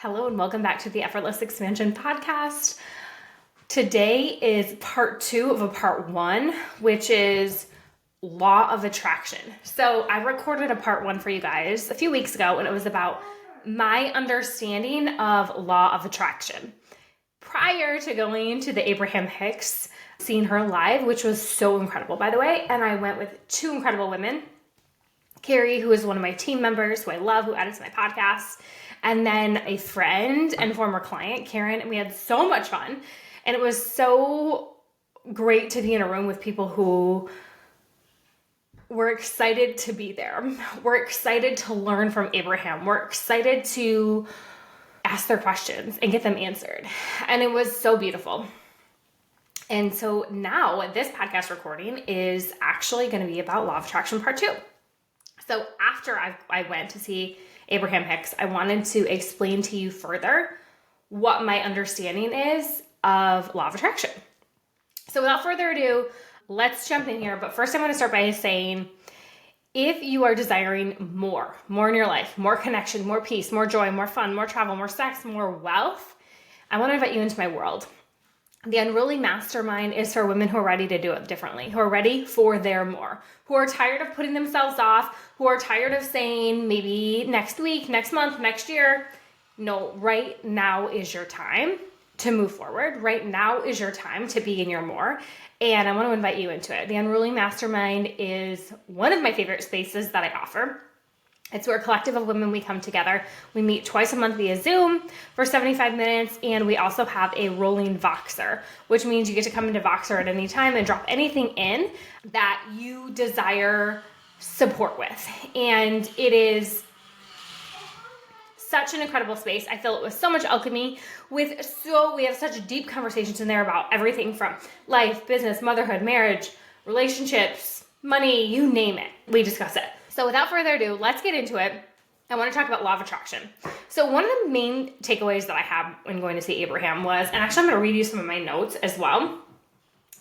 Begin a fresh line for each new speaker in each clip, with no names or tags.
Hello and welcome back to the Effortless Expansion Podcast. Today is part 2 of a part 1, which is law of attraction. So I recorded a part 1 for you guys a few weeks ago, and it was about my understanding of law of attraction. Prior to going into the Abraham Hicks, seeing her live, which was so incredible, by the way, and I went with 2 incredible women. Carrie, who is one of my team members, who I love, who added to my podcast, and then a friend and former client, Karen, and we had so much fun. And it was so great to be in a room with people who were excited to be there. We're excited to learn from Abraham. We're excited to ask their questions and get them answered. And it was so beautiful. And so now this podcast recording is actually going to be about law of attraction part 2. So after I went to see Abraham Hicks, I wanted to explain to you further what my understanding is of law of attraction. So without further ado, let's jump in here. But first I'm going to start by saying, if you are desiring more in your life, more connection, more peace, more joy, more fun, more travel, more sex, more wealth, I want to invite you into my world. The Unruly Mastermind is for women who are ready to do it differently, who are ready for their more, who are tired of putting themselves off, who are tired of saying maybe next week, next month, next year. No, right now is your time to move forward. Right now is your time to be in your more. And I want to invite you into it. The Unruly Mastermind is one of my favorite spaces that I offer. It's where a collective of women, we come together. We meet twice a month via Zoom for 75 minutes, and we also have a rolling Voxer, which means you get to come into Voxer at any time and drop anything in that you desire support with. And it is such an incredible space. I fill it with so much alchemy. We have such deep conversations in there about everything from life, business, motherhood, marriage, relationships, money, you name it. We discuss it. So without further ado, let's get into it. I want to talk about law of attraction. So one of the main takeaways that I had when going to see Abraham was, and actually I'm going to read you some of my notes as well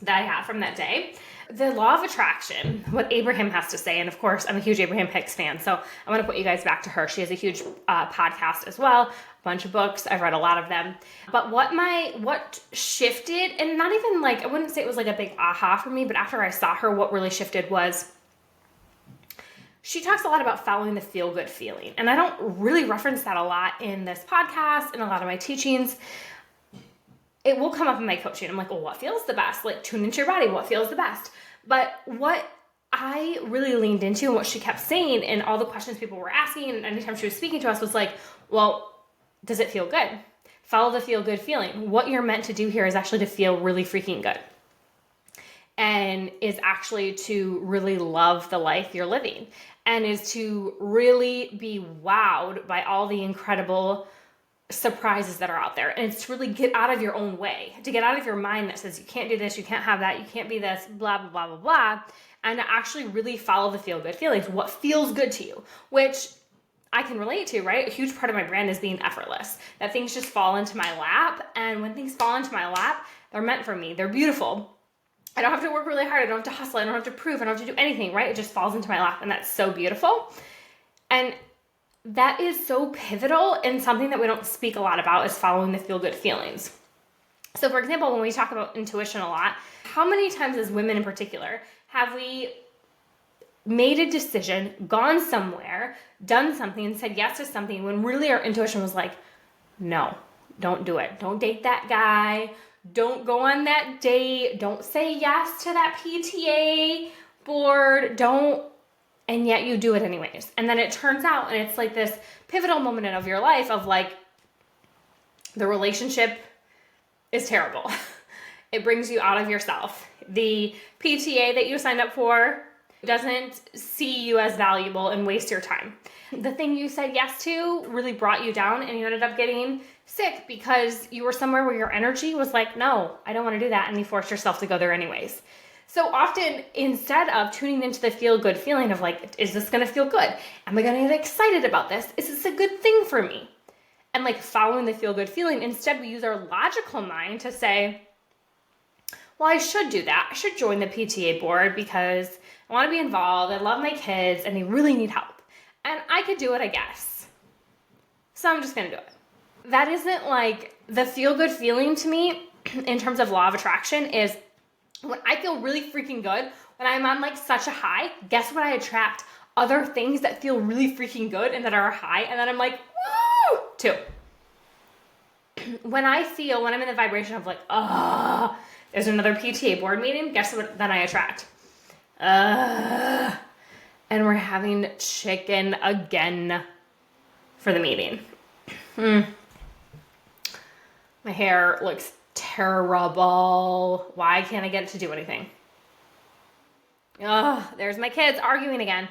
that I had from that day. The law of attraction, what Abraham has to say, and of course I'm a huge Abraham Hicks fan, so I want to put you guys back to her. She has a huge podcast as well, a bunch of books. I've read a lot of them. But what shifted, and not even like, I wouldn't say it was like a big aha for me, but after I saw her, what really shifted was, she talks a lot about following the feel-good feeling. And I don't really reference that a lot in this podcast and a lot of my teachings. It will come up in my coaching. I'm like, well, what feels the best? Like, tune into your body. What feels the best? But what I really leaned into and what she kept saying and all the questions people were asking and anytime she was speaking to us was like, well, does it feel good? Follow the feel-good feeling. What you're meant to do here is actually to feel really freaking good. And is actually to really love the life you're living, and is to really be wowed by all the incredible surprises that are out there. And it's to really get out of your own way, to get out of your mind that says you can't do this, you can't have that, you can't be this, blah, blah, blah, blah, blah, and to actually really follow the feel-good feelings, what feels good to you, which I can relate to, right? A huge part of my brand is being effortless, that things just fall into my lap. And when things fall into my lap, they're meant for me. They're beautiful. I don't have to work really hard. I don't have to hustle. I don't have to prove. I don't have to do anything, right? It just falls into my lap, and that's so beautiful. And that is so pivotal, and something that we don't speak a lot about is following the feel-good feelings. So for example, when we talk about intuition a lot, how many times as women in particular have we made a decision, gone somewhere, done something, and said yes to something when really our intuition was like, no, don't do it. Don't date that guy. Don't go on that date. Don't say yes to that PTA board. And yet you do it anyways. And then it turns out, and it's like this pivotal moment of your life of like, the relationship is terrible. It brings you out of yourself. The PTA that you signed up for doesn't see you as valuable and waste your time. The thing you said yes to really brought you down, and you ended up getting sick because you were somewhere where your energy was like, no, I don't want to do that. And you forced yourself to go there anyways. So often, instead of tuning into the feel-good feeling of like, is this going to feel good? Am I going to get excited about this? Is this a good thing for me? And like following the feel-good feeling, instead we use our logical mind to say, well, I should do that. I should join the PTA board because I want to be involved. I love my kids and they really need help. And I could do it, I guess. So I'm just going to do it. that isn't like the feel good feeling to me in terms of law of attraction is when I feel really freaking good, when I'm on like such a high, guess what I attract? Other things that feel really freaking good and that are high, and then I'm like, woo, too. When I'm in the vibration of like, there's another PTA board meeting, guess what then I attract? And we're having chicken again for the meeting. My hair looks terrible. Why can't I get it to do anything? There's my kids arguing again.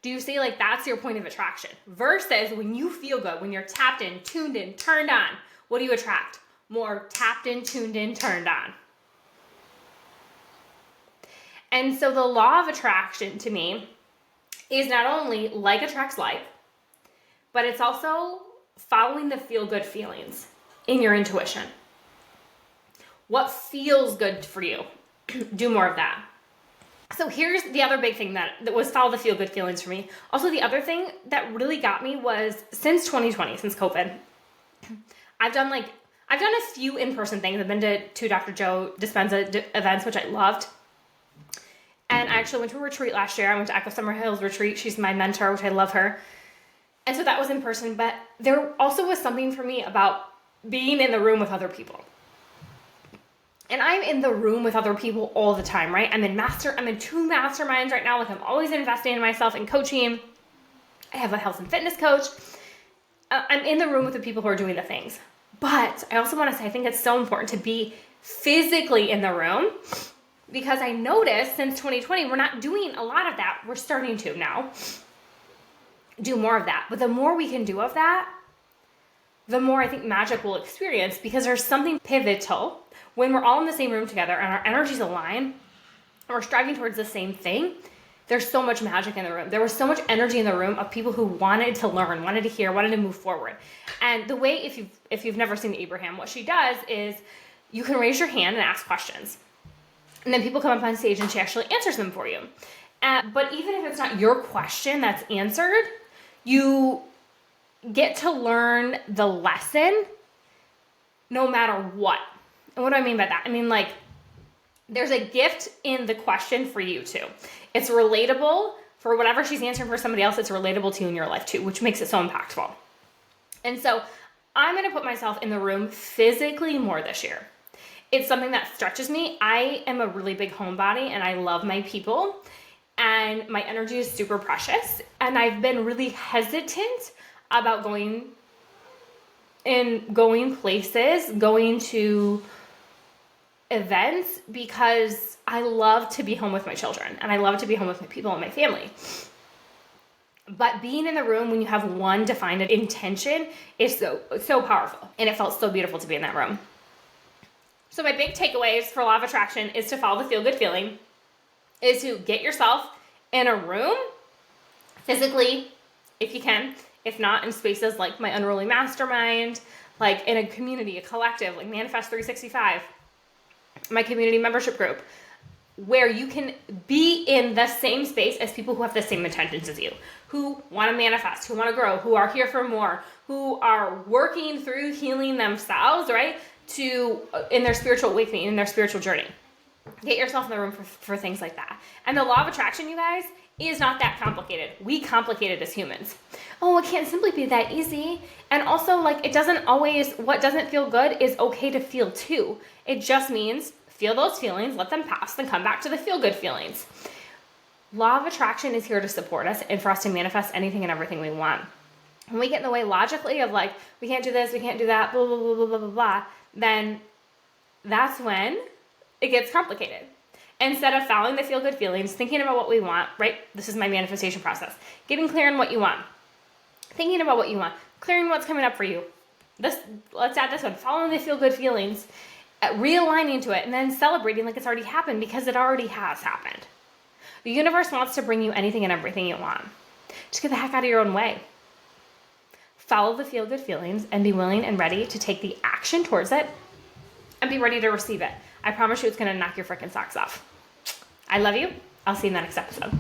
Do you see, like, that's your point of attraction? Versus when you feel good, when you're tapped in, tuned in, turned on, what do you attract? More tapped in, tuned in, turned on. And so the law of attraction to me is not only like attracts like, but it's also following the feel-good feelings in your intuition. What feels good for you? Do more of that. So here's the other big thing that was follow the feel-good feelings for me. Also, the other thing that really got me was since 2020, since COVID, I've done a few in-person things. I've been to two Dr. Joe Dispenza events, which I loved. And I actually went to a retreat last year. I went to Echo Summer Hills retreat. She's my mentor, which I love her. And so that was in person. But there also was something for me about being in the room with other people. And I'm in the room with other people all the time, right? I'm in two masterminds right now. Like, I'm always investing in myself and coaching. I have a health and fitness coach. I'm in the room with the people who are doing the things. But I also want to say, I think it's so important to be physically in the room, because I noticed since 2020, we're not doing a lot of that. We're starting to now do more of that. But the more we can do of that, the more I think magic we'll experience, because there's something pivotal when we're all in the same room together and our energies align and we're striving towards the same thing. There's so much magic in the room. There was so much energy in the room of people who wanted to learn, wanted to hear, wanted to move forward. And the way, if you've never seen Abraham, what she does is you can raise your hand and ask questions. And then people come up on stage and she actually answers them for you. But even if it's not your question that's answered, you get to learn the lesson no matter what. And what do I mean by that? I mean, like, there's a gift in the question for you too. It's relatable for whatever she's answering for somebody else. It's relatable to you in your life too, which makes it so impactful. And so I'm going to put myself in the room physically more this year. It's something that stretches me. I am a really big homebody and I love my people, and my energy is super precious. And I've been really hesitant about going places, going to events, because I love to be home with my children and I love to be home with my people and my family. But being in the room when you have one defined intention is so powerful, and it felt so beautiful to be in that room. So my big takeaways for law of attraction is to follow the feel-good feeling, is to get yourself in a room physically, if you can. If not, in spaces like my Unruly Mastermind, like in a community, a collective, like Manifest 365, my community membership group, where you can be in the same space as people who have the same intentions as you, who want to manifest, who want to grow, who are here for more, who are working through healing themselves, right? In their spiritual awakening, in their spiritual journey. Get yourself in the room for things like that. And the law of attraction, you guys, is not that complicated. We complicate it as humans. Oh, it can't simply be that easy. And also, like, what doesn't feel good is okay to feel too. It just means feel those feelings, let them pass, then come back to the feel good feelings. Law of attraction is here to support us and for us to manifest anything and everything we want. When we get in the way logically of like, we can't do this, we can't do that, blah, blah, blah, blah, blah, blah, blah, then that's when it gets complicated. Instead of following the feel-good feelings, thinking about what we want, right? This is my manifestation process. Getting clear on what you want. Thinking about what you want. Clearing what's coming up for you. Let's add this one. Following the feel-good feelings, realigning to it, and then celebrating like it's already happened, because it already has happened. The universe wants to bring you anything and everything you want. Just get the heck out of your own way. Follow the feel-good feelings and be willing and ready to take the action towards it and be ready to receive it. I promise you it's going to knock your freaking socks off. I love you. I'll see you in the next episode.